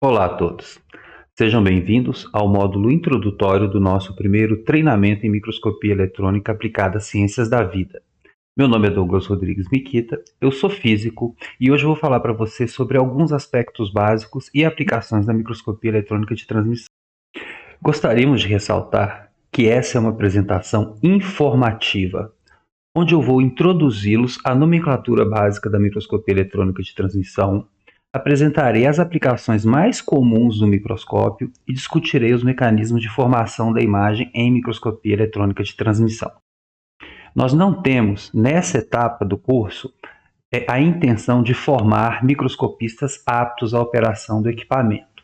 Olá a todos, sejam bem-vindos ao módulo introdutório do nosso primeiro treinamento em microscopia eletrônica aplicada às ciências da vida. Meu nome é Douglas Rodrigues Miquita, eu sou físico e hoje eu vou falar para você sobre alguns aspectos básicos e aplicações da microscopia eletrônica de transmissão. Gostaríamos de ressaltar que essa é uma apresentação informativa, onde eu vou introduzi-los à nomenclatura básica da microscopia eletrônica de transmissão, apresentarei as aplicações mais comuns do microscópio e discutirei os mecanismos de formação da imagem em microscopia eletrônica de transmissão. Nós não temos, nessa etapa do curso, a intenção de formar microscopistas aptos à operação do equipamento.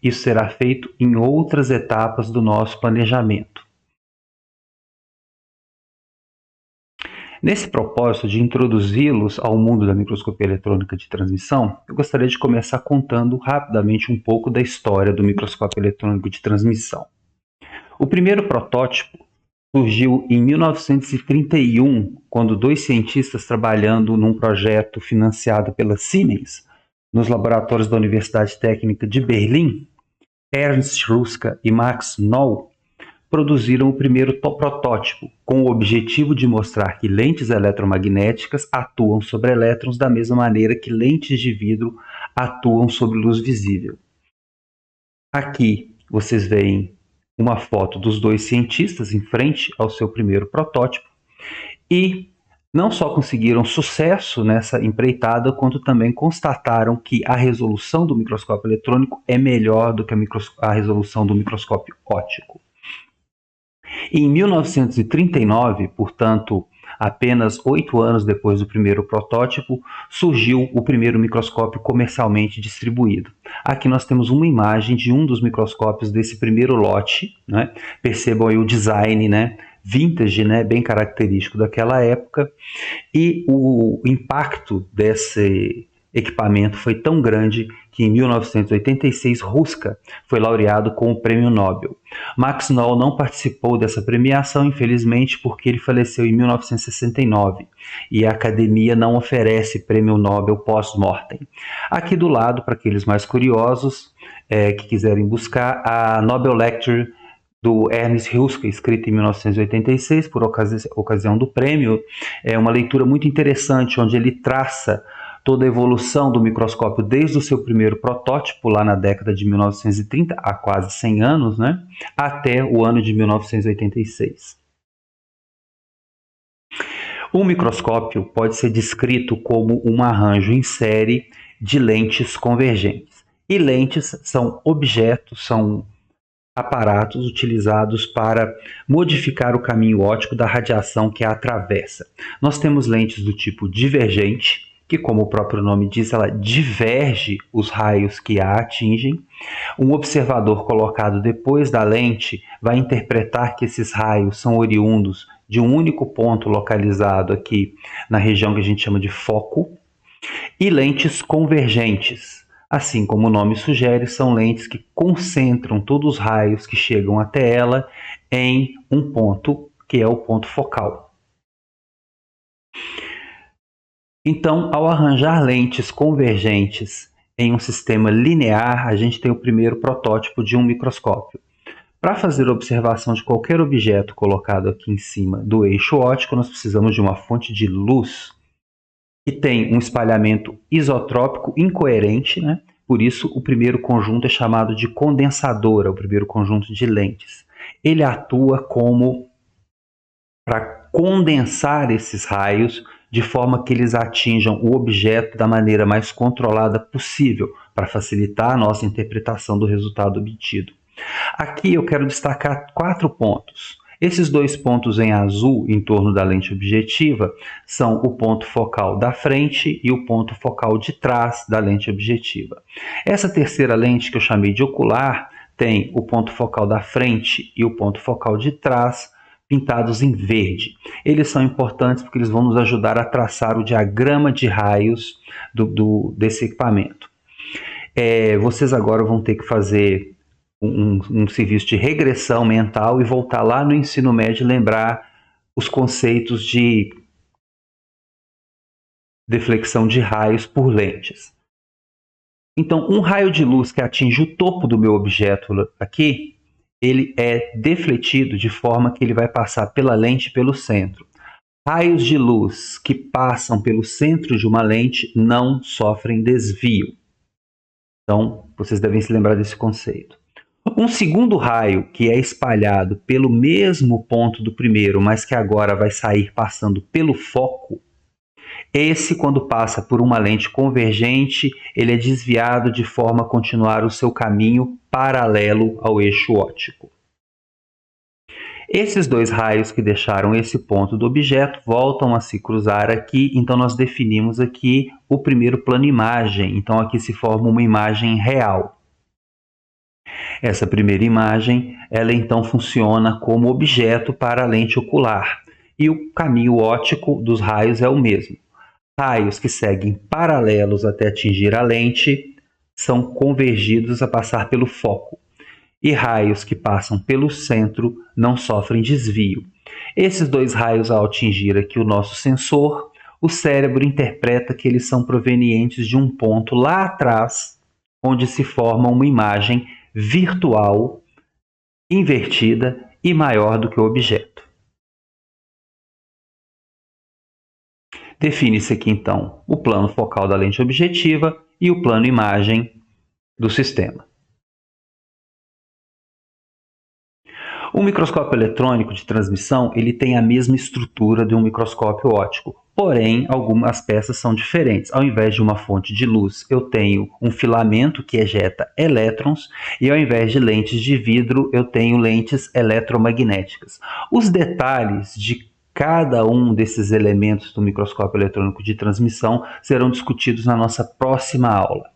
Isso será feito em outras etapas do nosso planejamento. Nesse propósito de introduzi-los ao mundo da microscopia eletrônica de transmissão, eu gostaria de começar contando rapidamente um pouco da história do microscópio eletrônico de transmissão. O primeiro protótipo surgiu em 1931, quando dois cientistas trabalhando num projeto financiado pela Siemens, nos laboratórios da Universidade Técnica de Berlim, Ernst Ruska e Max Noll, produziram o primeiro protótipo, com o objetivo de mostrar que lentes eletromagnéticas atuam sobre elétrons da mesma maneira que lentes de vidro atuam sobre luz visível. Aqui vocês veem uma foto dos dois cientistas em frente ao seu primeiro protótipo e não só conseguiram sucesso nessa empreitada, quanto também constataram que a resolução do microscópio eletrônico é melhor do que a resolução do microscópio óptico. Em 1939, portanto, apenas 8 anos depois do primeiro protótipo, surgiu o primeiro microscópio comercialmente distribuído. Aqui nós temos uma imagem de um dos microscópios desse primeiro lote, né? Percebam aí o design, né? Vintage, né? Bem característico daquela época, e o impacto desse equipamento foi tão grande que em 1986 Ruska foi laureado com o Prêmio Nobel. Max Noll não participou dessa premiação, infelizmente, porque ele faleceu em 1969 e a academia não oferece Prêmio Nobel pós-mortem. Aqui do lado, para aqueles mais curiosos que quiserem buscar, a Nobel Lecture do Ernst Ruska, escrita em 1986 por ocasião do prêmio, é uma leitura muito interessante, onde ele traça toda a evolução do microscópio desde o seu primeiro protótipo, lá na década de 1930, há quase 100 anos, né, até o ano de 1986. O microscópio pode ser descrito como um arranjo em série de lentes convergentes. E lentes são objetos, são aparatos utilizados para modificar o caminho óptico da radiação que a atravessa. Nós temos lentes do tipo divergente, que, como o próprio nome diz, ela diverge os raios que a atingem. Um observador colocado depois da lente vai interpretar que esses raios são oriundos de um único ponto localizado aqui na região que a gente chama de foco. E lentes convergentes. Assim como o nome sugere, são lentes que concentram todos os raios que chegam até ela em um ponto, que é o ponto focal. Então, ao arranjar lentes convergentes em um sistema linear, a gente tem o primeiro protótipo de um microscópio. Para fazer a observação de qualquer objeto colocado aqui em cima do eixo óptico, nós precisamos de uma fonte de luz que tem um espalhamento isotrópico incoerente, né? Por isso o primeiro conjunto é chamado de condensador, é o primeiro conjunto de lentes. Ele atua como para condensar esses raios de forma que eles atinjam o objeto da maneira mais controlada possível, para facilitar a nossa interpretação do resultado obtido. Aqui eu quero destacar 4 pontos. Esses 2 pontos em azul em torno da lente objetiva são o ponto focal da frente e o ponto focal de trás da lente objetiva. Essa terceira lente, que eu chamei de ocular, tem o ponto focal da frente e o ponto focal de trás pintados em verde. Eles são importantes porque eles vão nos ajudar a traçar o diagrama de raios desse equipamento. Vocês agora vão ter que fazer um serviço de regressão mental e voltar lá no ensino médio e lembrar os conceitos de deflexão de raios por lentes. Então, um raio de luz que atinge o topo do meu objeto aqui, ele é defletido de forma que ele vai passar pela lente pelo centro. Raios de luz que passam pelo centro de uma lente não sofrem desvio. Então, vocês devem se lembrar desse conceito. Um segundo raio que é espalhado pelo mesmo ponto do primeiro, mas que agora vai sair passando pelo foco, esse, quando passa por uma lente convergente, ele é desviado de forma a continuar o seu caminho paralelo ao eixo óptico. Esses dois raios que deixaram esse ponto do objeto voltam a se cruzar aqui, então nós definimos aqui o primeiro plano imagem. Então aqui se forma uma imagem real. Essa primeira imagem, ela então funciona como objeto para a lente ocular, e o caminho óptico dos raios é o mesmo. Raios que seguem paralelos até atingir a lente são convergidos a passar pelo foco, e raios que passam pelo centro não sofrem desvio. Esses dois raios, ao atingir aqui o nosso sensor, o cérebro interpreta que eles são provenientes de um ponto lá atrás, onde se forma uma imagem virtual, invertida e maior do que o objeto. Define-se aqui, então, o plano focal da lente objetiva e o plano imagem do sistema. O microscópio eletrônico de transmissão ele tem a mesma estrutura de um microscópio óptico, porém, algumas peças são diferentes. Ao invés de uma fonte de luz, eu tenho um filamento que ejeta elétrons, e ao invés de lentes de vidro, eu tenho lentes eletromagnéticas. Os detalhes de cada um desses elementos do microscópio eletrônico de transmissão serão discutidos na nossa próxima aula.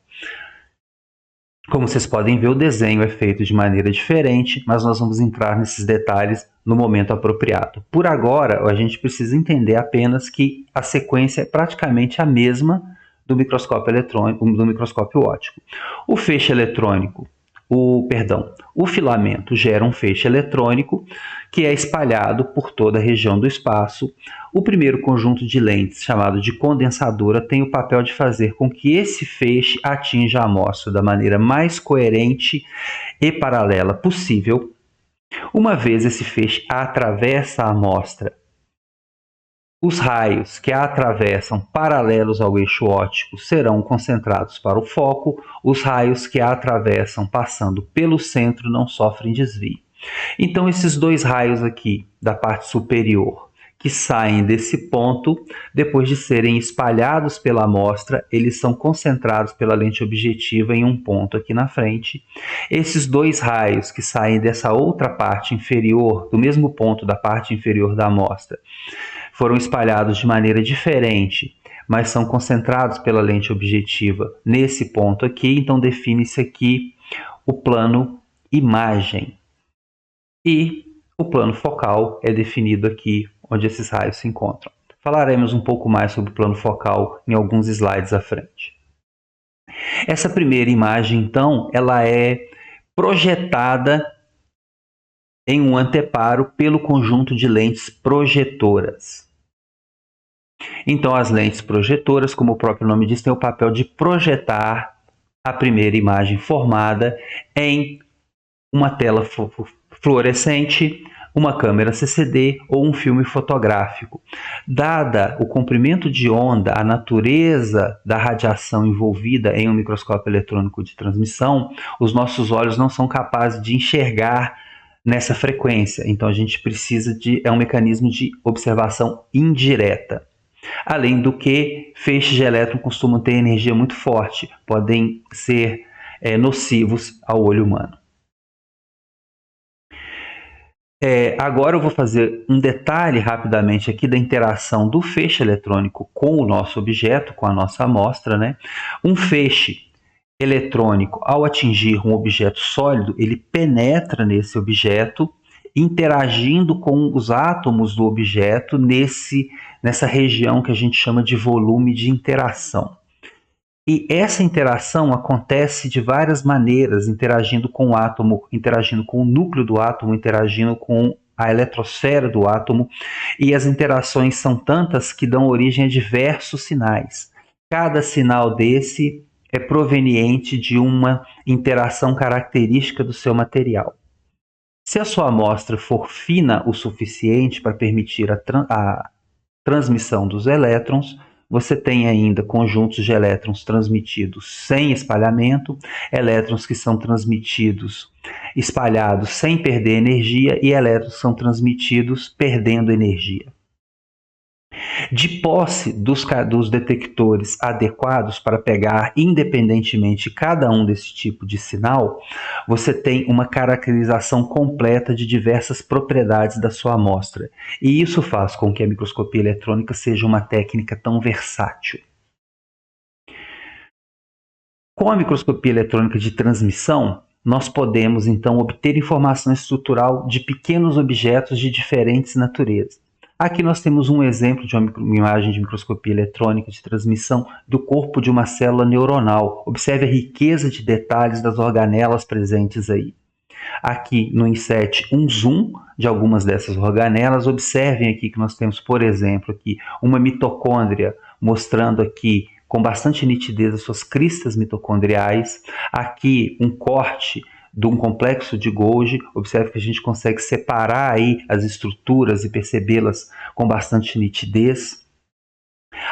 Como vocês podem ver, o desenho é feito de maneira diferente, mas nós vamos entrar nesses detalhes no momento apropriado. Por agora, a gente precisa entender apenas que a sequência é praticamente a mesma do microscópio eletrônico, do microscópio óptico. O feixe eletrônico, o filamento gera um feixe eletrônico que é espalhado por toda a região do espaço. O primeiro conjunto de lentes, chamado de condensadora, tem o papel de fazer com que esse feixe atinja a amostra da maneira mais coerente e paralela possível. Uma vez esse feixe atravessa a amostra, os raios que a atravessam paralelos ao eixo óptico serão concentrados para o foco, os raios que a atravessam passando pelo centro não sofrem desvio. Então, esses dois raios aqui da parte superior que saem desse ponto, depois de serem espalhados pela amostra, eles são concentrados pela lente objetiva em um ponto aqui na frente. Esses dois raios que saem dessa outra parte inferior, do mesmo ponto da parte inferior da amostra, foram espalhados de maneira diferente, mas são concentrados pela lente objetiva nesse ponto aqui, então define-se aqui o plano imagem. E o plano focal é definido aqui, onde esses raios se encontram. Falaremos um pouco mais sobre o plano focal em alguns slides à frente. Essa primeira imagem, então, ela é projetada em um anteparo pelo conjunto de lentes projetoras. Então, as lentes projetoras, como o próprio nome diz, têm o papel de projetar a primeira imagem formada em uma tela fluorescente, uma câmera CCD ou um filme fotográfico. Dada o comprimento de onda, a natureza da radiação envolvida em um microscópio eletrônico de transmissão, os nossos olhos não são capazes de enxergar nessa frequência. Então a gente precisa é um mecanismo de observação indireta. Além do que, feixes de elétron costumam ter energia muito forte, podem ser nocivos ao olho humano. Agora eu vou fazer um detalhe rapidamente aqui da interação do feixe eletrônico com o nosso objeto, com a nossa amostra, né? Um feixe eletrônico, ao atingir um objeto sólido, ele penetra nesse objeto, interagindo com os átomos do objeto nessa região que a gente chama de volume de interação. E essa interação acontece de várias maneiras, interagindo com o átomo, interagindo com o núcleo do átomo, interagindo com a eletrosfera do átomo, e as interações são tantas que dão origem a diversos sinais. Cada sinal desse é proveniente de uma interação característica do seu material. Se a sua amostra for fina o suficiente para permitir a transmissão dos elétrons, você tem ainda conjuntos de elétrons transmitidos sem espalhamento, elétrons que são transmitidos espalhados sem perder energia e elétrons que são transmitidos perdendo energia. De posse dos detectores adequados para pegar independentemente cada um desse tipo de sinal, você tem uma caracterização completa de diversas propriedades da sua amostra. E isso faz com que a microscopia eletrônica seja uma técnica tão versátil. Com a microscopia eletrônica de transmissão, nós podemos então obter informação estrutural de pequenos objetos de diferentes naturezas. Aqui nós temos um exemplo de uma imagem de microscopia eletrônica de transmissão do corpo de uma célula neuronal. Observe a riqueza de detalhes das organelas presentes aí. Aqui no inset um zoom de algumas dessas organelas. Observem aqui que nós temos, por exemplo, aqui uma mitocôndria, mostrando aqui com bastante nitidez as suas cristas mitocondriais. Aqui um corte de um complexo de Golgi. Observe que a gente consegue separar aí as estruturas e percebê-las com bastante nitidez.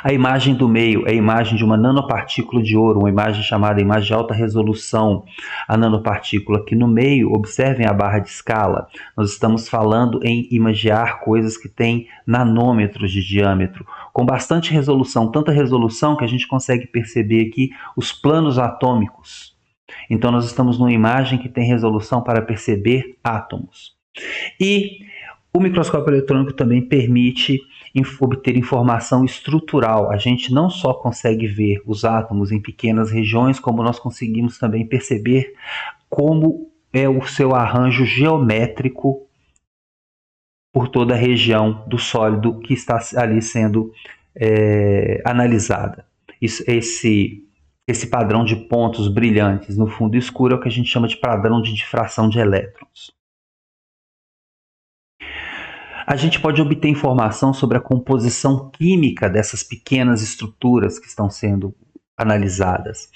A imagem do meio é a imagem de uma nanopartícula de ouro, uma imagem chamada imagem de alta resolução. A nanopartícula aqui no meio, observem a barra de escala. Nós estamos falando em imagiar coisas que têm nanômetros de diâmetro, com bastante resolução, tanta resolução que a gente consegue perceber aqui os planos atômicos. Então nós estamos numa imagem que tem resolução para perceber átomos. E o microscópio eletrônico também permite obter informação estrutural. A gente não só consegue ver os átomos em pequenas regiões, como nós conseguimos também perceber como é o seu arranjo geométrico por toda a região do sólido que está ali sendo analisada. Esse padrão de pontos brilhantes no fundo escuro é o que a gente chama de padrão de difração de elétrons. A gente pode obter informação sobre a composição química dessas pequenas estruturas que estão sendo analisadas.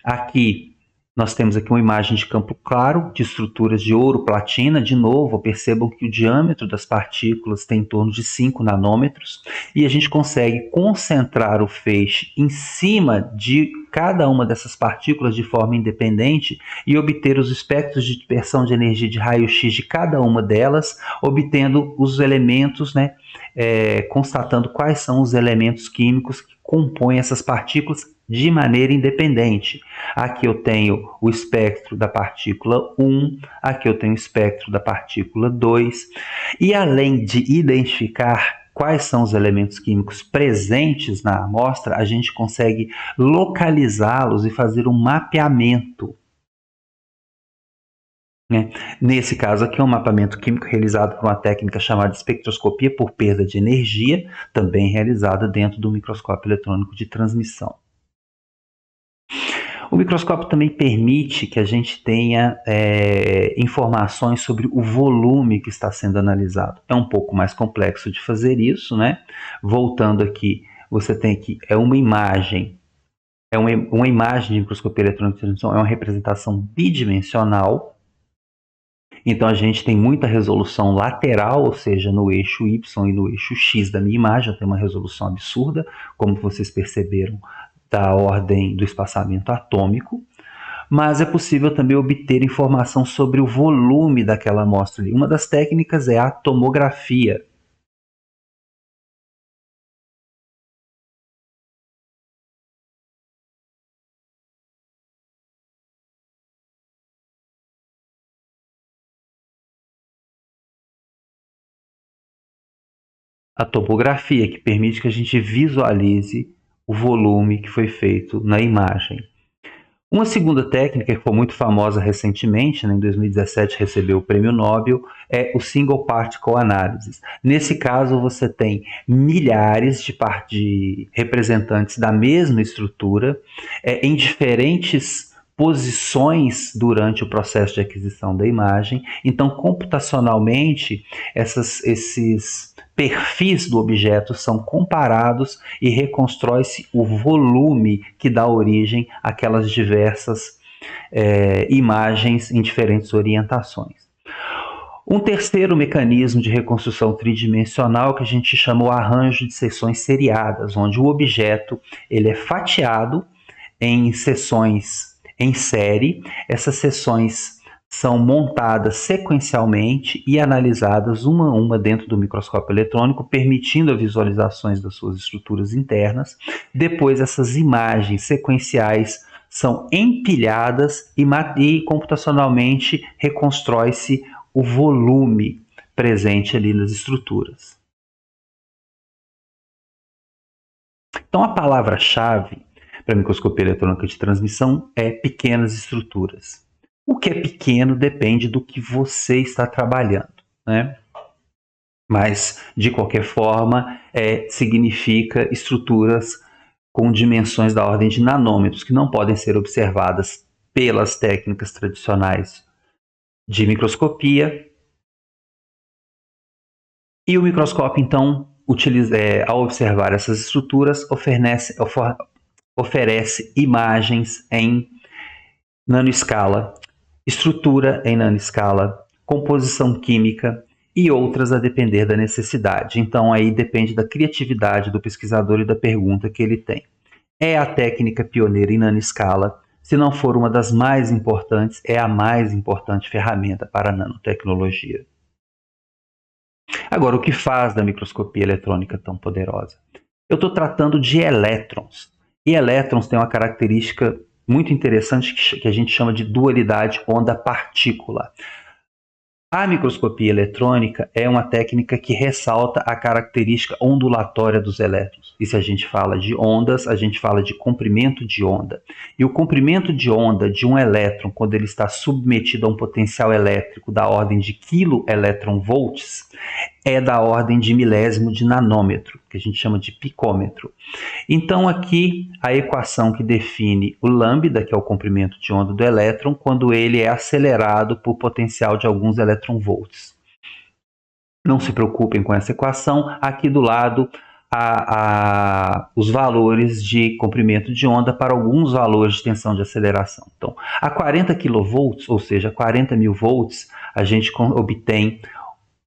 Aqui nós temos aqui uma imagem de campo claro de estruturas de ouro, platina. De novo, percebam que o diâmetro das partículas tem em torno de 5 nanômetros e a gente consegue concentrar o feixe em cima de cada uma dessas partículas de forma independente e obter os espectros de dispersão de energia de raio-x de cada uma delas, obtendo os elementos, constatando quais são os elementos químicos que compõem essas partículas de maneira independente. Aqui eu tenho o espectro da partícula 1, aqui eu tenho o espectro da partícula 2, e além de identificar quais são os elementos químicos presentes na amostra, a gente consegue localizá-los e fazer um mapeamento. Nesse caso aqui é um mapeamento químico realizado por uma técnica chamada espectroscopia por perda de energia, também realizada dentro do microscópio eletrônico de transmissão. O microscópio também permite que a gente tenha informações sobre o volume que está sendo analisado. É um pouco mais complexo de fazer isso, Voltando aqui, você tem aqui uma imagem. Uma imagem de microscopia eletrônica de transmissão é uma representação bidimensional. Então a gente tem muita resolução lateral, ou seja, no eixo Y e no eixo X da minha imagem. Tem uma resolução absurda, como vocês perceberam, da ordem do espaçamento atômico, mas é possível também obter informação sobre o volume daquela amostra ali. Uma das técnicas é a tomografia. A tomografia, que permite que a gente visualize o volume que foi feito na imagem. Uma segunda técnica que foi muito famosa recentemente, em 2017 recebeu o prêmio Nobel, é o Single Particle Analysis. Nesse caso, você tem milhares de representantes da mesma estrutura em diferentes posições durante o processo de aquisição da imagem. Então, computacionalmente, esses perfis do objeto são comparados e reconstrói-se o volume que dá origem àquelas diversas imagens em diferentes orientações. Um terceiro mecanismo de reconstrução tridimensional que a gente chama o arranjo de seções seriadas, onde o objeto ele é fatiado em seções em série. Essas seções são montadas sequencialmente e analisadas uma a uma dentro do microscópio eletrônico, permitindo as visualizações das suas estruturas internas. Depois, essas imagens sequenciais são empilhadas e computacionalmente reconstrói-se o volume presente ali nas estruturas. Então, a palavra-chave para a microscopia eletrônica de transmissão é pequenas estruturas. O que é pequeno depende do que você está trabalhando, né? Mas, de qualquer forma, significa estruturas com dimensões da ordem de nanômetros, que não podem ser observadas pelas técnicas tradicionais de microscopia. E o microscópio, então, ao observar essas estruturas, oferece imagens em nanoescala, estrutura em nanoescala, composição química e outras a depender da necessidade. Então, aí depende da criatividade do pesquisador e da pergunta que ele tem. É a técnica pioneira em nanoescala. Se não for uma das mais importantes, é a mais importante ferramenta para a nanotecnologia. Agora, o que faz da microscopia eletrônica tão poderosa? Eu estou tratando de elétrons. E elétrons têm uma característica muito interessante que a gente chama de dualidade onda-partícula. A microscopia eletrônica é uma técnica que ressalta a característica ondulatória dos elétrons. E se a gente fala de ondas, a gente fala de comprimento de onda. E o comprimento de onda de um elétron, quando ele está submetido a um potencial elétrico da ordem de kV, é da ordem de milésimo de nanômetro, que a gente chama de picômetro. Então, aqui, a equação que define o lambda, que é o comprimento de onda do elétron, quando ele é acelerado por potencial de alguns elétron-volts. Não se preocupem com essa equação. Aqui do lado, os valores de comprimento de onda para alguns valores de tensão de aceleração. Então, a 40 kV, ou seja, 40 mil volts, a gente obtém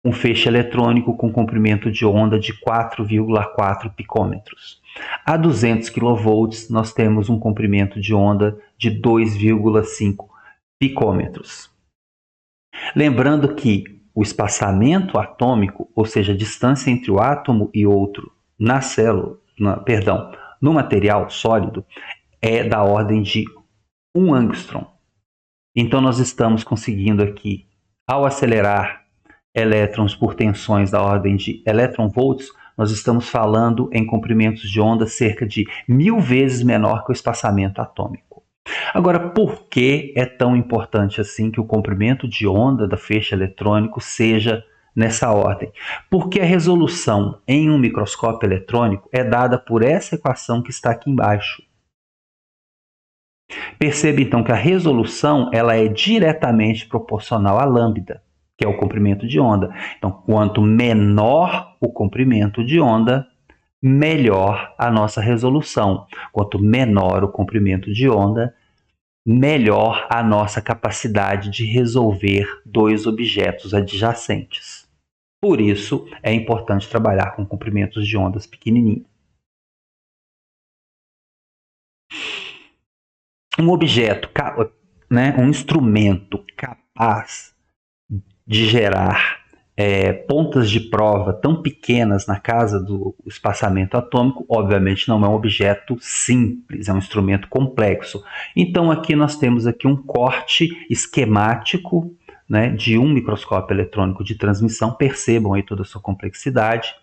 um feixe eletrônico com comprimento de onda de 4,4 picômetros. A 200 kV, nós temos um comprimento de onda de 2,5 picômetros. Lembrando que o espaçamento atômico, ou seja, a distância entre o átomo e outro na célula, no material sólido, é da ordem de 1 angstrom. Então, nós estamos conseguindo aqui, ao acelerar elétrons por tensões da ordem de elétron-volts, nós estamos falando em comprimentos de onda cerca de 1000 vezes menor que o espaçamento atômico. Agora, por que é tão importante assim que o comprimento de onda do feixe eletrônico seja nessa ordem? Porque a resolução em um microscópio eletrônico é dada por essa equação que está aqui embaixo. Perceba então que a resolução ela é diretamente proporcional à lambda, que é o comprimento de onda. Então, quanto menor o comprimento de onda, melhor a nossa resolução. Quanto menor o comprimento de onda, melhor a nossa capacidade de resolver dois objetos adjacentes. Por isso, é importante trabalhar com comprimentos de ondas pequenininhos. Um objeto, um instrumento capaz de gerar pontas de prova tão pequenas na casa do espaçamento atômico, obviamente não é um objeto simples, é um instrumento complexo. Então aqui nós temos aqui um corte esquemático, né, de um microscópio eletrônico de transmissão. Percebam aí toda a sua complexidade.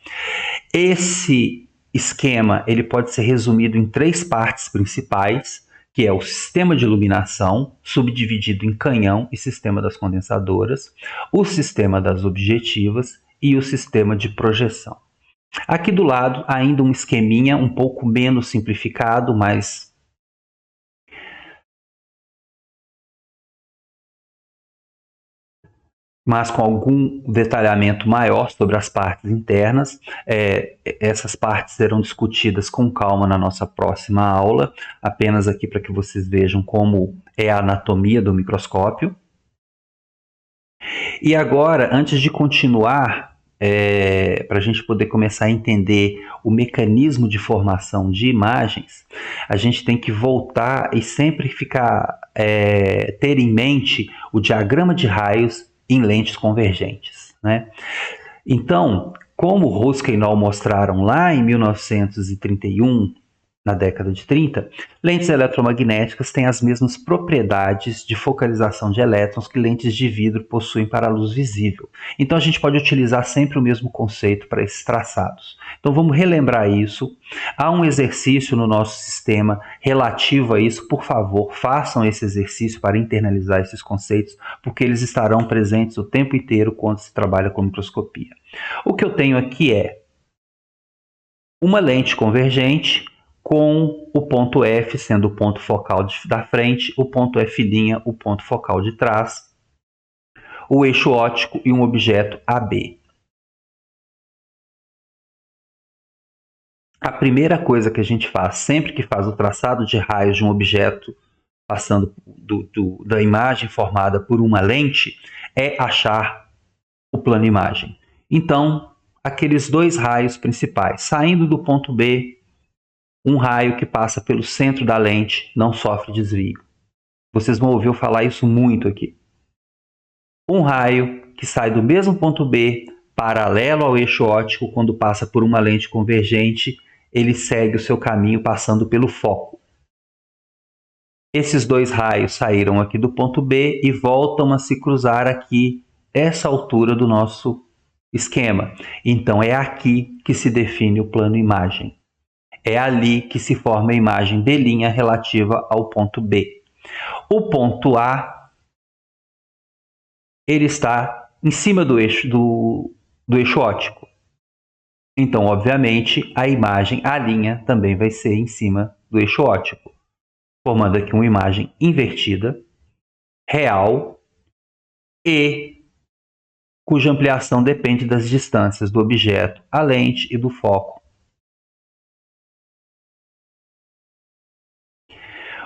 Esse esquema ele pode ser resumido em 3 partes principais, que é o sistema de iluminação, subdividido em canhão e sistema das condensadoras, o sistema das objetivas e o sistema de projeção. Aqui do lado, ainda um esqueminha um pouco menos simplificado, mas mas com algum detalhamento maior sobre as partes internas. Essas partes serão discutidas com calma na nossa próxima aula, apenas aqui para que vocês vejam como é a anatomia do microscópio. E agora, antes de continuar, para a gente poder começar a entender o mecanismo de formação de imagens, a gente tem que voltar e sempre ter em mente o diagrama de raios em lentes convergentes, né? Então, como Ruska e Noll mostraram lá em 1931, na década de 30, lentes eletromagnéticas têm as mesmas propriedades de focalização de elétrons que lentes de vidro possuem para a luz visível. Então a gente pode utilizar sempre o mesmo conceito para esses traçados. Então vamos relembrar isso. Há um exercício no nosso sistema relativo a isso. Por favor, façam esse exercício para internalizar esses conceitos, porque eles estarão presentes o tempo inteiro quando se trabalha com microscopia. O que eu tenho aqui é uma lente convergente com o ponto F sendo o ponto focal da frente, o ponto F' o ponto focal de trás, o eixo óptico e um objeto AB. A primeira coisa que a gente faz sempre que faz o traçado de raios de um objeto passando da imagem formada por uma lente é achar o plano imagem. Então, aqueles dois raios principais, saindo do ponto B, um raio que passa pelo centro da lente não sofre desvio. Vocês vão ouvir eu falar isso muito aqui. Um raio que sai do mesmo ponto B, paralelo ao eixo óptico, quando passa por uma lente convergente, ele segue o seu caminho passando pelo foco. Esses dois raios saíram aqui do ponto B e voltam a se cruzar aqui, essa altura do nosso esquema. Então é aqui que se define o plano imagem. É ali que se forma a imagem B' relativa ao ponto B. O ponto A, ele está em cima do eixo óptico. Então, obviamente, a imagem A' também vai ser em cima do eixo óptico, formando aqui uma imagem invertida, real, e cuja ampliação depende das distâncias do objeto, a lente e do foco.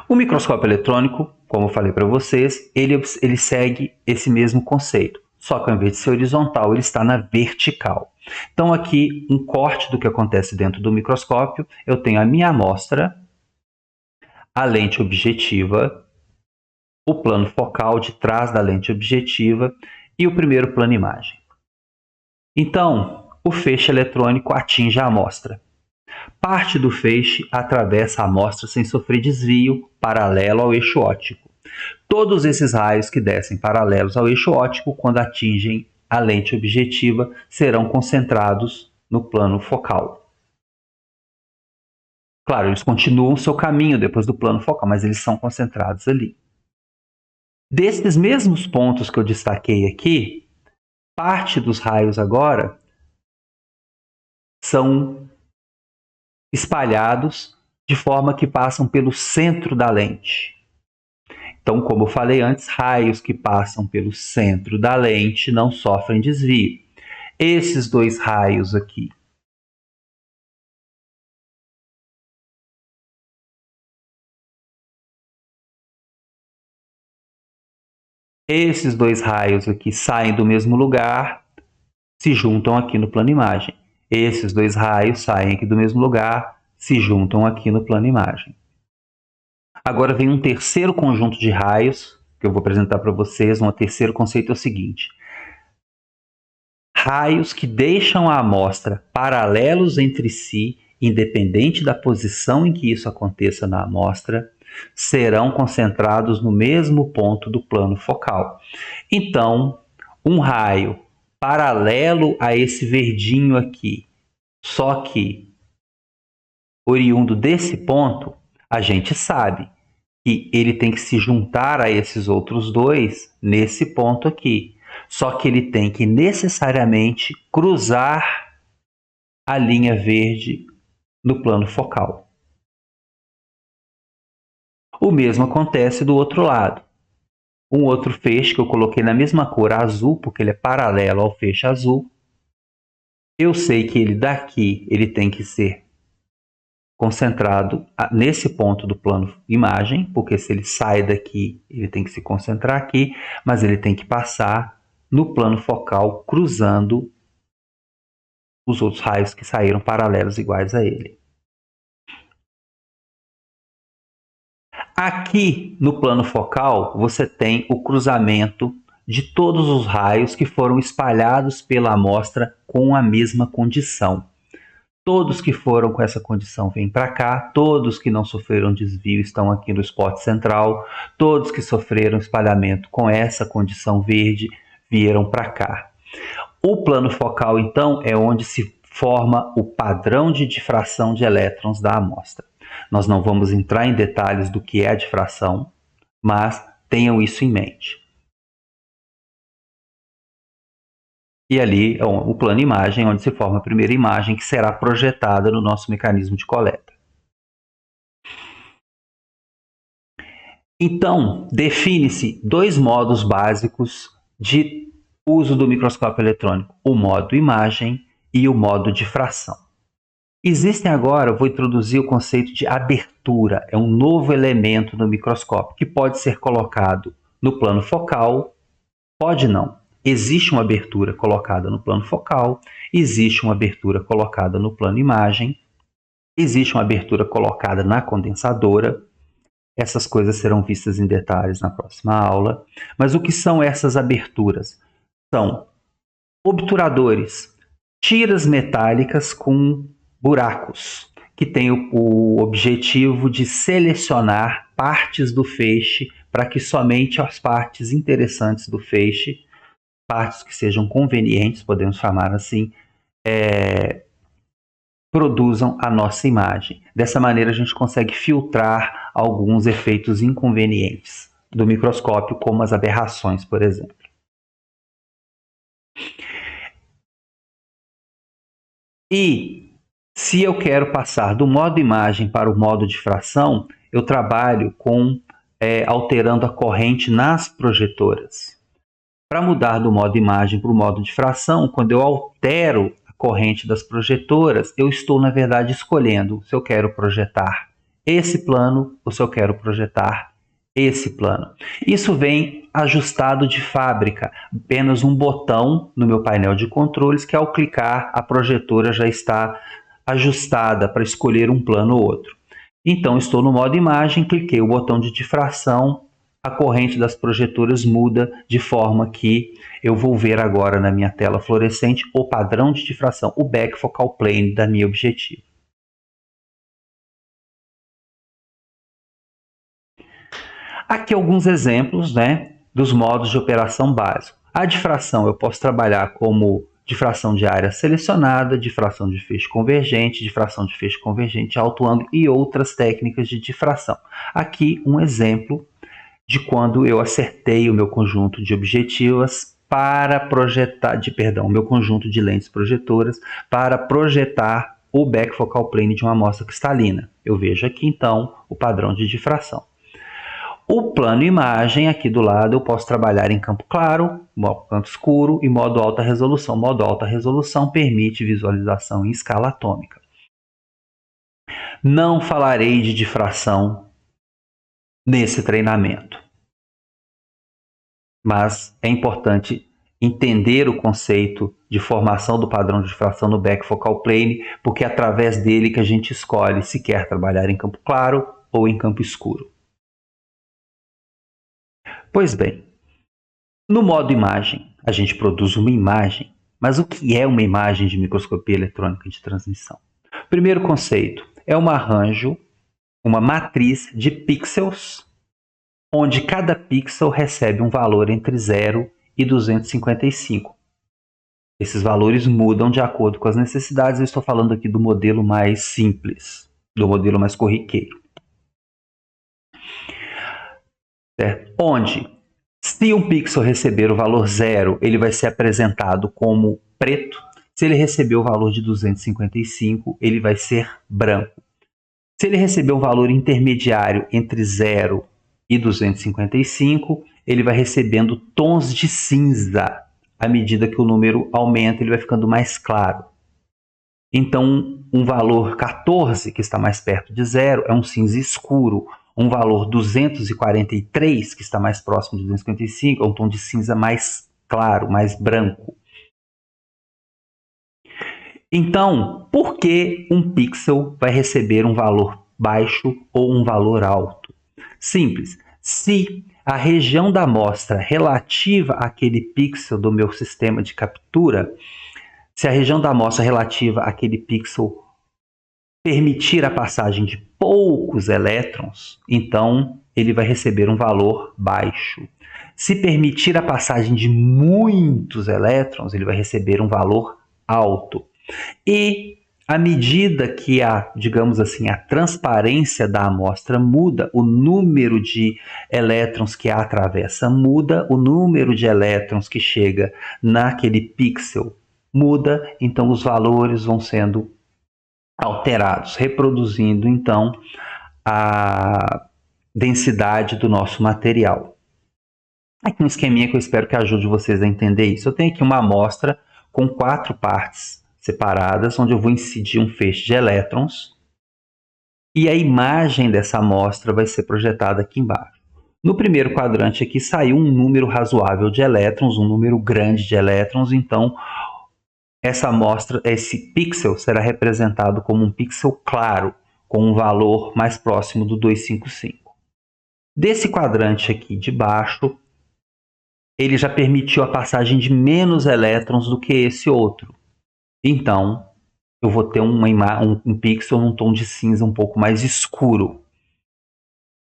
O microscópio eletrônico, como eu falei para vocês, ele segue esse mesmo conceito, só que ao invés de ser horizontal, ele está na vertical. Então aqui, um corte do que acontece dentro do microscópio, eu tenho a minha amostra, a lente objetiva, o plano focal de trás da lente objetiva e o primeiro plano imagem. Então, o feixe eletrônico atinge a amostra. Parte do feixe atravessa a amostra sem sofrer desvio, paralelo ao eixo óptico. Todos esses raios que descem paralelos ao eixo óptico, quando atingem a lente objetiva, serão concentrados no plano focal. Claro, eles continuam o seu caminho depois do plano focal, mas eles são concentrados ali. Desses mesmos pontos que eu destaquei aqui, parte dos raios agora são espalhados de forma que passam pelo centro da lente. Então, como eu falei antes, raios que passam pelo centro da lente não sofrem desvio. Esses dois raios aqui, saem do mesmo lugar, se juntam aqui no plano imagem. Esses dois raios saem aqui do mesmo lugar, se juntam aqui no plano imagem. Agora vem um terceiro conjunto de raios, que eu vou apresentar para vocês. Um terceiro conceito é o seguinte: raios que deixam a amostra paralelos entre si, independente da posição em que isso aconteça na amostra, serão concentrados no mesmo ponto do plano focal. Então, um raio paralelo a esse verdinho aqui, só que oriundo desse ponto, a gente sabe que ele tem que se juntar a esses outros dois nesse ponto aqui. Só que ele tem que necessariamente cruzar a linha verde no plano focal. O mesmo acontece do outro lado. um outro feixe que eu coloquei na mesma cor azul, porque ele é paralelo ao feixe azul. Eu sei que ele daqui ele tem que ser concentrado nesse ponto do plano imagem, porque se ele sai daqui, ele tem que se concentrar aqui, mas ele tem que passar no plano focal, cruzando os outros raios que saíram paralelos iguais a ele. Aqui no plano focal, você tem o cruzamento de todos os raios que foram espalhados pela amostra com a mesma condição. Todos que foram com essa condição vêm para cá, todos que não sofreram desvio estão aqui no spot central, todos que sofreram espalhamento com essa condição verde vieram para cá. O plano focal, então, é onde se forma o padrão de difração de elétrons da amostra. Nós não vamos entrar em detalhes do que é a difração, mas tenham isso em mente. E ali é o plano imagem, onde se forma a primeira imagem que será projetada no nosso mecanismo de coleta. Então, define-se dois modos básicos de uso do microscópio eletrônico: o modo imagem e o modo difração. Existem agora, eu vou introduzir o conceito de abertura, é um novo elemento no microscópio que pode ser colocado no plano focal, pode não. Existe uma abertura colocada no plano focal, existe uma abertura colocada no plano imagem, existe uma abertura colocada na condensadora. Essas coisas serão vistas em detalhes na próxima aula. Mas o que são essas aberturas? São obturadores, tiras metálicas com buracos, que têm o objetivo de selecionar partes do feixe para que somente as partes interessantes do feixe, partes que sejam convenientes, podemos chamar assim, produzam a nossa imagem. Dessa maneira a gente consegue filtrar alguns efeitos inconvenientes do microscópio, como as aberrações, por exemplo. E se eu quero passar do modo imagem para o modo difração, eu trabalho com alterando a corrente nas projetoras. Para mudar do modo imagem para o modo difração, quando eu altero a corrente das projetoras, eu estou, na verdade, escolhendo se eu quero projetar esse plano ou se eu quero projetar esse plano. Isso vem ajustado de fábrica, apenas um botão no meu painel de controles que, ao clicar, a projetora já está ajustada para escolher um plano ou outro. Então, estou no modo imagem, cliquei o botão de difração, a corrente das projetoras muda de forma que eu vou ver agora na minha tela fluorescente o padrão de difração, o back focal plane da minha objetiva. Aqui alguns exemplos, dos modos de operação básicos. A difração eu posso trabalhar como difração de área selecionada, difração de feixe convergente alto ângulo e outras técnicas de difração. Aqui um exemplo de quando eu acertei o meu conjunto de objetivas para projetar, meu conjunto de lentes projetoras para projetar o back focal plane de uma amostra cristalina. Eu vejo aqui então o padrão de difração. O plano imagem, aqui do lado, eu posso trabalhar em campo claro, campo escuro e modo alta resolução. Modo alta resolução permite visualização em escala atômica. Não falarei de difração nesse treinamento, mas é importante entender o conceito de formação do padrão de difração no back focal plane, porque é através dele que a gente escolhe se quer trabalhar em campo claro ou em campo escuro. Pois bem, no modo imagem, a gente produz uma imagem, mas o que é uma imagem de microscopia eletrônica de transmissão? Primeiro conceito, é um arranjo, uma matriz de pixels, onde cada pixel recebe um valor entre 0 e 255. Esses valores mudam de acordo com as necessidades. Eu estou falando aqui do modelo mais simples, do modelo mais corriqueiro. Certo? Onde, se um pixel receber o valor 0, ele vai ser apresentado como preto. Se ele receber o valor de 255, ele vai ser branco. Se ele receber um valor intermediário entre 0 e 255, ele vai recebendo tons de cinza. À medida que o número aumenta, ele vai ficando mais claro. Então, um valor 14, que está mais perto de zero, é um cinza escuro. Um valor 243, que está mais próximo de 255, é um tom de cinza mais claro, mais branco. Então, por que um pixel vai receber um valor baixo ou um valor alto? Simples. Se a região da amostra relativa àquele pixel do meu sistema de captura, se a região da amostra relativa àquele pixel permitir a passagem de poucos elétrons, então ele vai receber um valor baixo. Se permitir a passagem de muitos elétrons, ele vai receber um valor alto. E à medida que digamos assim, a transparência da amostra muda, o número de elétrons que a atravessa muda, o número de elétrons que chega naquele pixel muda, então os valores vão sendo alterados, reproduzindo então a densidade do nosso material. Aqui um esqueminha que eu espero que ajude vocês a entender isso. Eu tenho aqui uma amostra com 4 partes separadas, onde eu vou incidir um feixe de elétrons, e a imagem dessa amostra vai ser projetada aqui embaixo. No primeiro quadrante aqui saiu um número razoável de elétrons, um número grande de elétrons, então essa amostra, esse pixel será representado como um pixel claro, com um valor mais próximo do 255. Desse quadrante aqui de baixo, ele já permitiu a passagem de menos elétrons do que esse outro. Então, eu vou ter um pixel num tom de cinza um pouco mais escuro.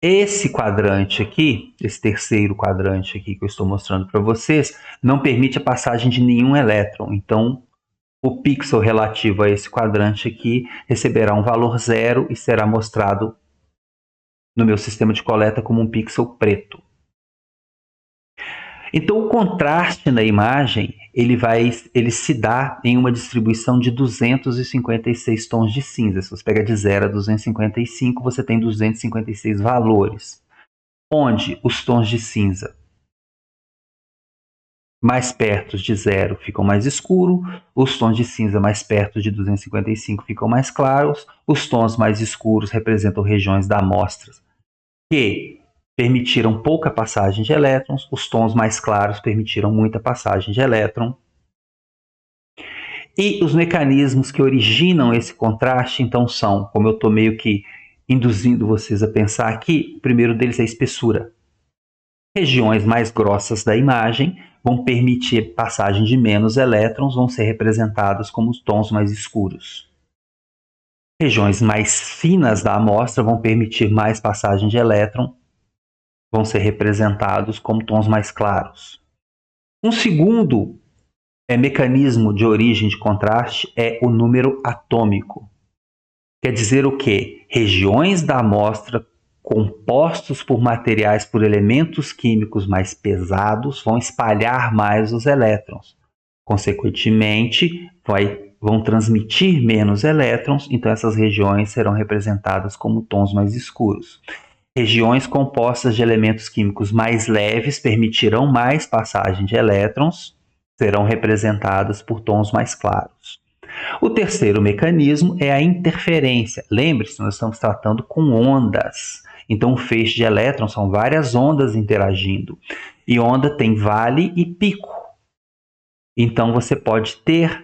Esse quadrante aqui, esse terceiro quadrante aqui que eu estou mostrando para vocês, não permite a passagem de nenhum elétron. Então, o pixel relativo a esse quadrante aqui receberá um valor 0 e será mostrado no meu sistema de coleta como um pixel preto. Então, o contraste na imagem ele se dá em uma distribuição de 256 tons de cinza. Se você pega de 0 a 255, você tem 256 valores, onde os tons de cinza mais perto de 0 ficam mais escuros, os tons de cinza mais perto de 255 ficam mais claros, os tons mais escuros representam regiões da amostra que permitiram pouca passagem de elétrons, os tons mais claros permitiram muita passagem de elétron. E os mecanismos que originam esse contraste, então, são, como eu estou meio que induzindo vocês a pensar aqui, o primeiro deles é a espessura. Regiões mais grossas da imagem vão permitir passagem de menos elétrons, vão ser representadas como os tons mais escuros. Regiões mais finas da amostra vão permitir mais passagem de elétron, vão ser representados como tons mais claros. Um segundo mecanismo de origem de contraste é o número atômico. Quer dizer o quê? Regiões da amostra compostos por materiais, por elementos químicos mais pesados, vão espalhar mais os elétrons. Consequentemente, vão transmitir menos elétrons, então essas regiões serão representadas como tons mais escuros. Regiões compostas de elementos químicos mais leves permitirão mais passagem de elétrons, serão representadas por tons mais claros. O terceiro mecanismo é a interferência. Lembre-se, nós estamos tratando com ondas. Então, o feixe de elétrons são várias ondas interagindo. E onda tem vale e pico. Então, você pode ter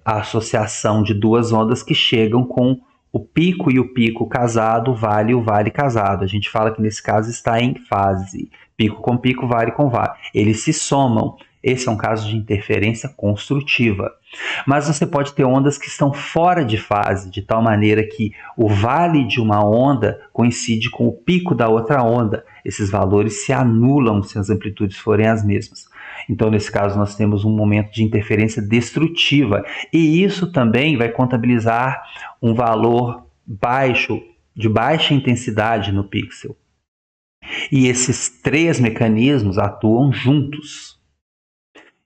a associação de duas ondas que chegam com o pico e o pico casado, vale e o vale casado. A gente fala que nesse caso está em fase. Pico com pico, vale com vale. Eles se somam. Esse é um caso de interferência construtiva. Mas você pode ter ondas que estão fora de fase, de tal maneira que o vale de uma onda coincide com o pico da outra onda. Esses valores se anulam se as amplitudes forem as mesmas. Então, nesse caso, nós temos um momento de interferência destrutiva. E isso também vai contabilizar um valor baixo, de baixa intensidade no pixel. E esses três mecanismos atuam juntos.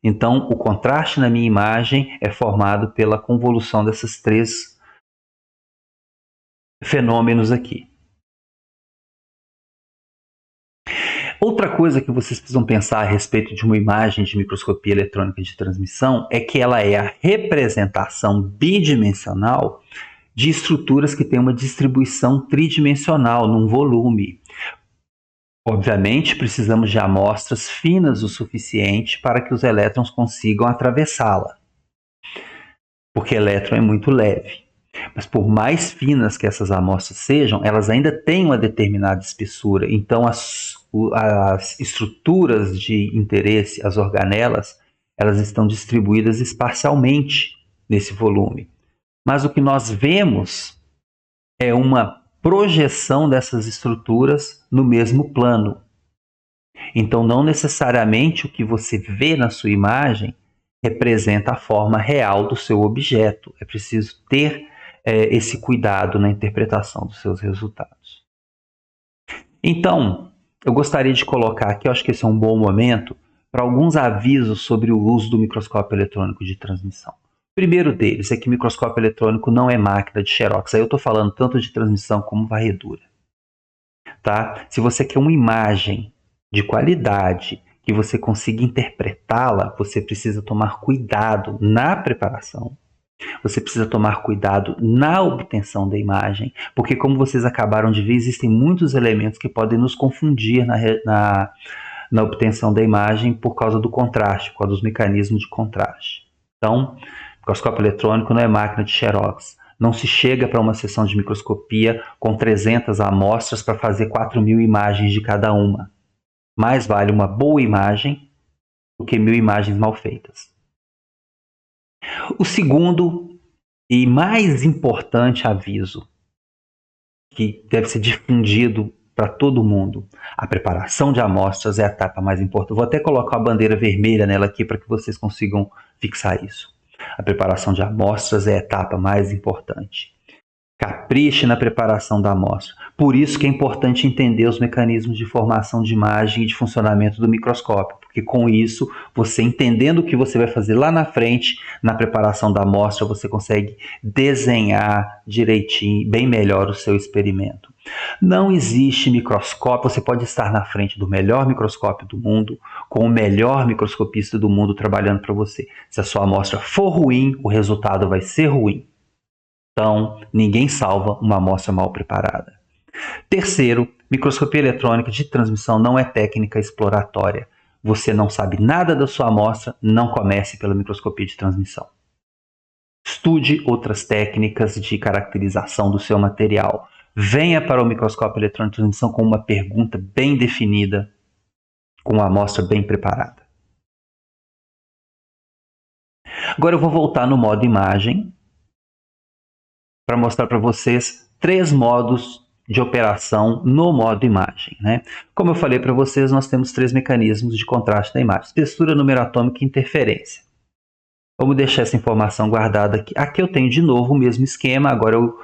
Então, o contraste na minha imagem é formado pela convolução desses três fenômenos aqui. Outra coisa que vocês precisam pensar a respeito de uma imagem de microscopia eletrônica de transmissão é que ela é a representação bidimensional de estruturas que têm uma distribuição tridimensional num volume. Obviamente, precisamos de amostras finas o suficiente para que os elétrons consigam atravessá-la, porque elétron é muito leve. Mas por mais finas que essas amostras sejam, elas ainda têm uma determinada espessura. Então, as estruturas de interesse, as organelas, elas estão distribuídas espacialmente nesse volume. Mas o que nós vemos é uma projeção dessas estruturas no mesmo plano. Então, não necessariamente o que você vê na sua imagem representa a forma real do seu objeto. É preciso ter esse cuidado na interpretação dos seus resultados. Então, eu gostaria de colocar aqui, eu acho que esse é um bom momento, para alguns avisos sobre o uso do microscópio eletrônico de transmissão. O primeiro deles é que microscópio eletrônico não é máquina de xerox. Aí eu estou falando tanto de transmissão como varredura. Tá? Se você quer uma imagem de qualidade, que você consiga interpretá-la, você precisa tomar cuidado na preparação. Você precisa tomar cuidado na obtenção da imagem, porque como vocês acabaram de ver, existem muitos elementos que podem nos confundir na obtenção da imagem por causa do contraste, por causa dos mecanismos de contraste. Então, microscópio eletrônico não é máquina de xerox. Não se chega para uma sessão de microscopia com 300 amostras para fazer 4.000 imagens de cada uma. Mais vale uma boa imagem do que 1.000 imagens mal feitas. O segundo e mais importante aviso, que deve ser difundido para todo mundo: a preparação de amostras é a etapa mais importante. Vou até colocar a bandeira vermelha nela aqui para que vocês consigam fixar isso. A preparação de amostras é a etapa mais importante. Capriche na preparação da amostra. Por isso que é importante entender os mecanismos de formação de imagem e de funcionamento do microscópio, porque com isso, você entendendo o que você vai fazer lá na frente, na preparação da amostra, você consegue desenhar direitinho, bem melhor o seu experimento. Não existe microscópio, você pode estar na frente do melhor microscópio do mundo, com o melhor microscopista do mundo trabalhando para você. Se a sua amostra for ruim, o resultado vai ser ruim. Então, ninguém salva uma amostra mal preparada. Terceiro, microscopia eletrônica de transmissão não é técnica exploratória. Você não sabe nada da sua amostra, não comece pela microscopia de transmissão. Estude outras técnicas de caracterização do seu material. Venha para o microscópio eletrônico de transmissão com uma pergunta bem definida, com uma amostra bem preparada. Agora eu vou voltar no modo imagem para mostrar para vocês 3 modos de operação no modo imagem. Né? Como eu falei para vocês, nós temos 3 mecanismos de contraste da imagem: espessura, número atômico e interferência. Vamos deixar essa informação guardada aqui. Aqui eu tenho de novo o mesmo esquema, agora eu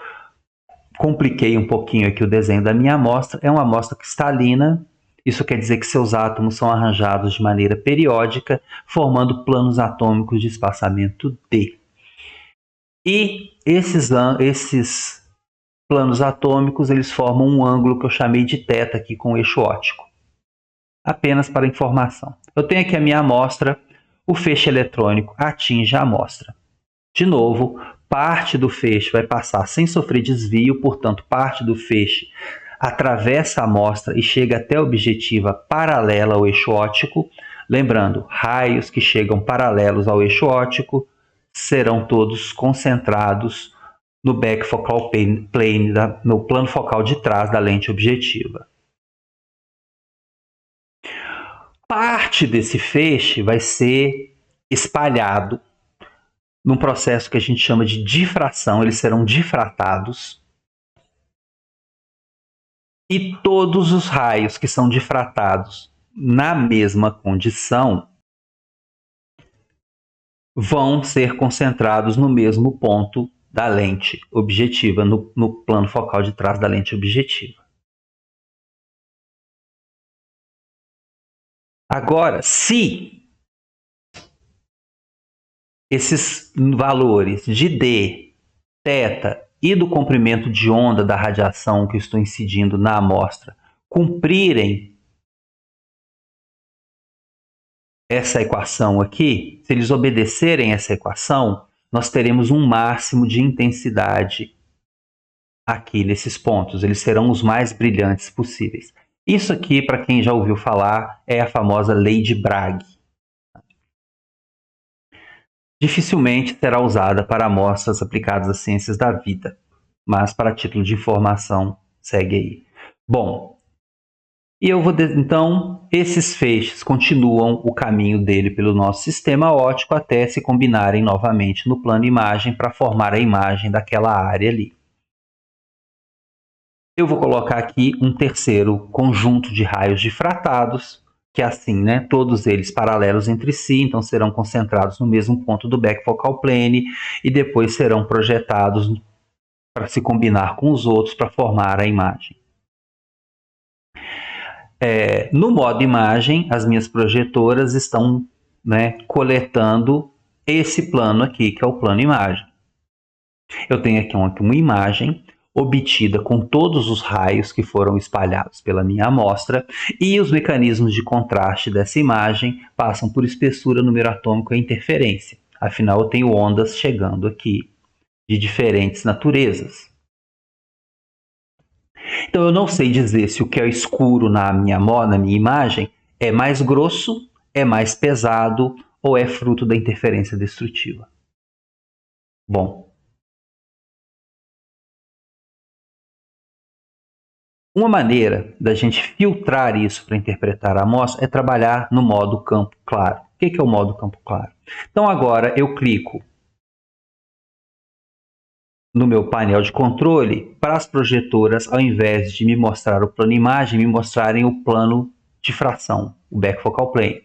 compliquei um pouquinho aqui o desenho da minha amostra. É uma amostra cristalina, isso quer dizer que seus átomos são arranjados de maneira periódica, formando planos atômicos de espaçamento D. E esses planos atômicos, eles formam um ângulo que eu chamei de θ aqui com o eixo óptico. Apenas para informação. Eu tenho aqui a minha amostra, o feixe eletrônico atinge a amostra. De novo, parte do feixe vai passar sem sofrer desvio, portanto, parte do feixe atravessa a amostra e chega até a objetiva paralela ao eixo óptico. Lembrando, raios que chegam paralelos ao eixo óptico serão todos concentrados no back focal plane, no plano focal de trás da lente objetiva. Parte desse feixe vai ser espalhado num processo que a gente chama de difração, eles serão difratados. E todos os raios que são difratados na mesma condição vão ser concentrados no mesmo ponto da lente objetiva, no plano focal de trás da lente objetiva. Agora, se esses valores de D, θ e do comprimento de onda da radiação que eu estou incidindo na amostra cumprirem essa equação aqui, se eles obedecerem essa equação, nós teremos um máximo de intensidade aqui nesses pontos. Eles serão os mais brilhantes possíveis. Isso aqui, para quem já ouviu falar, é a famosa lei de Bragg. Dificilmente será usada para amostras aplicadas às ciências da vida, mas para título de informação, segue aí. Bom, e eu vou então, esses feixes continuam o caminho dele pelo nosso sistema óptico até se combinarem novamente no plano imagem para formar a imagem daquela área ali. Eu vou colocar aqui um terceiro conjunto de raios difratados, que é assim, né? Todos eles paralelos entre si, então serão concentrados no mesmo ponto do backfocal plane e depois serão projetados para se combinar com os outros para formar a imagem. No modo imagem, as minhas projetoras estão, né, coletando esse plano aqui, que é o plano imagem. Eu tenho aqui uma imagem obtida com todos os raios que foram espalhados pela minha amostra, e os mecanismos de contraste dessa imagem passam por espessura, número atômico e interferência. Afinal, eu tenho ondas chegando aqui de diferentes naturezas. Então, eu não sei dizer se o que é escuro na minha imagem é mais grosso, é mais pesado ou é fruto da interferência destrutiva. Bom, uma maneira da gente filtrar isso para interpretar a amostra é trabalhar no modo campo claro. O que é o modo campo claro? Então, agora eu clico no meu painel de controle para as projetoras, ao invés de me mostrar o plano imagem, me mostrarem o plano de fração, o backfocal plane,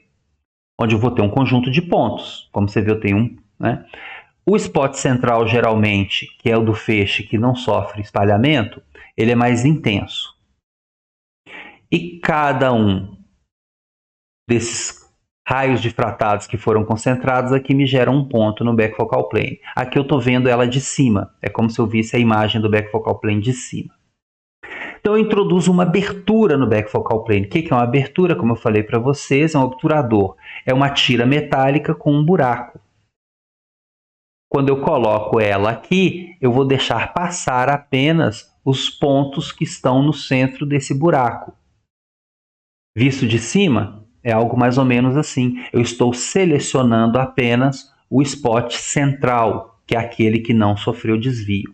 onde eu vou ter um conjunto de pontos. Como você vê, eu tenho um, né? O spot central, geralmente, que é o do feixe que não sofre espalhamento, ele é mais intenso. E cada um desses raios difratados que foram concentrados aqui me geram um ponto no backfocal plane. Aqui eu estou vendo ela de cima. É como se eu visse a imagem do backfocal plane de cima. Então eu introduzo uma abertura no backfocal plane. O que é uma abertura? Como eu falei para vocês, é um obturador. É uma tira metálica com um buraco. Quando eu coloco ela aqui, eu vou deixar passar apenas os pontos que estão no centro desse buraco. Visto de cima, é algo mais ou menos assim. Eu estou selecionando apenas o spot central, que é aquele que não sofreu desvio.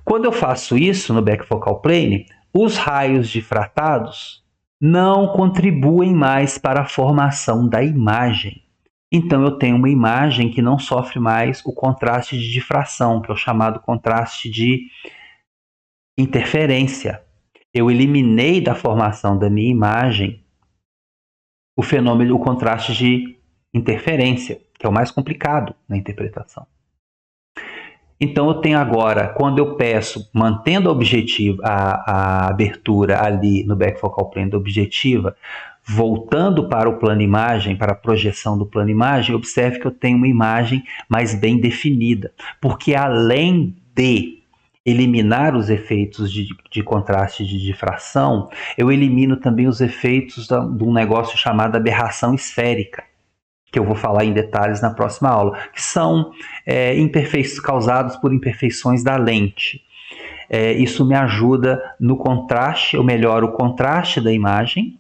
Quando eu faço isso no backfocal plane, os raios difratados não contribuem mais para a formação da imagem. Então eu tenho uma imagem que não sofre mais o contraste de difração, que é o chamado contraste de interferência. Eu eliminei da formação da minha imagem o fenômeno, o contraste de interferência, que é o mais complicado na interpretação. Então eu tenho agora, quando eu peço, mantendo a abertura ali no backfocal plane da objetiva, voltando para o plano imagem, para a projeção do plano imagem, observe que eu tenho uma imagem mais bem definida, porque além de eliminar os efeitos de contraste de difração, eu elimino também os efeitos de um negócio chamado aberração esférica, que eu vou falar em detalhes na próxima aula, que são imperfeições causados por imperfeições da lente. Isso me ajuda no contraste, eu melhoro o contraste da imagem.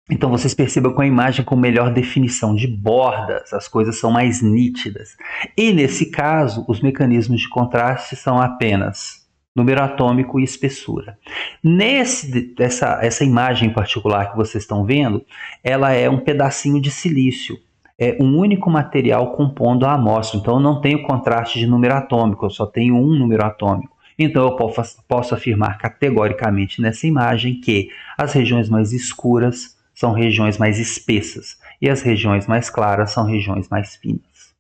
Então vocês percebam com a imagem com melhor definição de bordas, as coisas são mais nítidas. E nesse caso, os mecanismos de contraste são apenas número atômico e espessura. Essa imagem em particular que vocês estão vendo, ela é um pedacinho de silício. É um único material compondo a amostra. Então eu não tenho contraste de número atômico, eu só tenho um número atômico. Então eu posso afirmar categoricamente nessa imagem que as regiões mais escuras são regiões mais espessas e as regiões mais claras são regiões mais finas.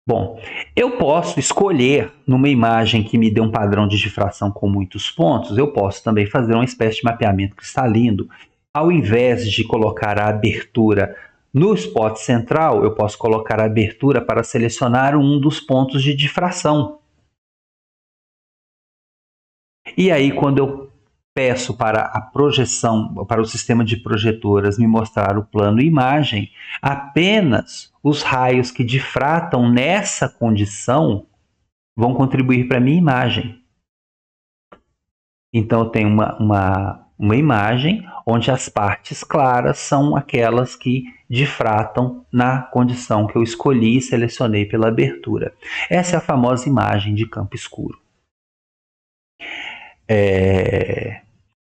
Bom, eu posso escolher, numa imagem que me dê um padrão de difração com muitos pontos, eu posso também fazer uma espécie de mapeamento cristalino. Ao invés de colocar a abertura no spot central, eu posso colocar a abertura para selecionar um dos pontos de difração. E aí, quando eu peço para a projeção, para o sistema de projetoras me mostrar o plano e imagem, apenas os raios que difratam nessa condição vão contribuir para a minha imagem. Então, eu tenho uma imagem onde as partes claras são aquelas que difratam na condição que eu escolhi e selecionei pela abertura. Essa é a famosa imagem de campo escuro.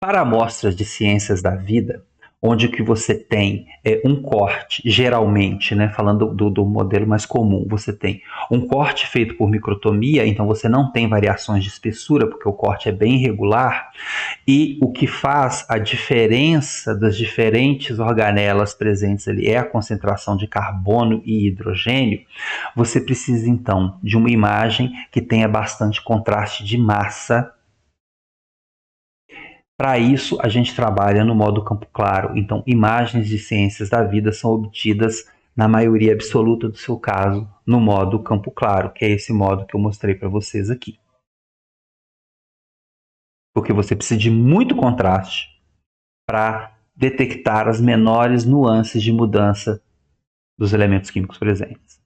Para amostras de ciências da vida, onde que você tem um corte, geralmente, né, falando do modelo mais comum, você tem um corte feito por microtomia, então você não tem variações de espessura, porque o corte é bem irregular, e o que faz a diferença das diferentes organelas presentes ali é a concentração de carbono e hidrogênio. Você precisa, então, de uma imagem que tenha bastante contraste de massa. Para isso, a gente trabalha no modo campo claro. Então, imagens de ciências da vida são obtidas, na maioria absoluta do seu caso, no modo campo claro, que é esse modo que eu mostrei para vocês aqui. Porque você precisa de muito contraste para detectar as menores nuances de mudança dos elementos químicos presentes.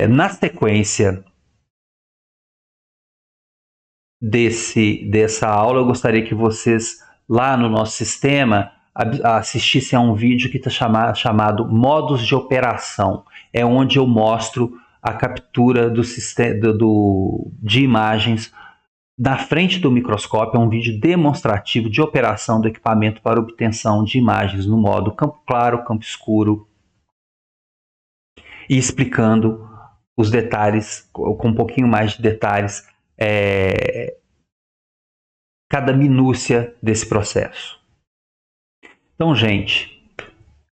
Na sequência dessa aula, eu gostaria que vocês, lá no nosso sistema, assistissem a um vídeo que está chamado Modos de Operação. É onde eu mostro a captura de imagens na frente do microscópio. É um vídeo demonstrativo de operação do equipamento para obtenção de imagens no modo campo claro, campo escuro, e explicando os detalhes, com um pouquinho mais de detalhes, cada minúcia desse processo. Então, gente,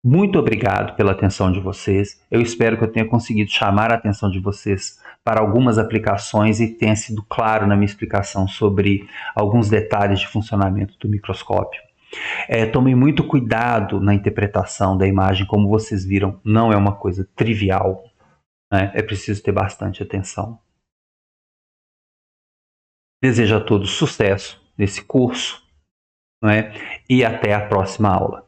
muito obrigado pela atenção de vocês. Eu espero que eu tenha conseguido chamar a atenção de vocês para algumas aplicações e tenha sido claro na minha explicação sobre alguns detalhes de funcionamento do microscópio. Tomem muito cuidado na interpretação da imagem. Como vocês viram, não é uma coisa trivial, né? É preciso ter bastante atenção. Desejo a todos sucesso nesse curso, né? E até a próxima aula.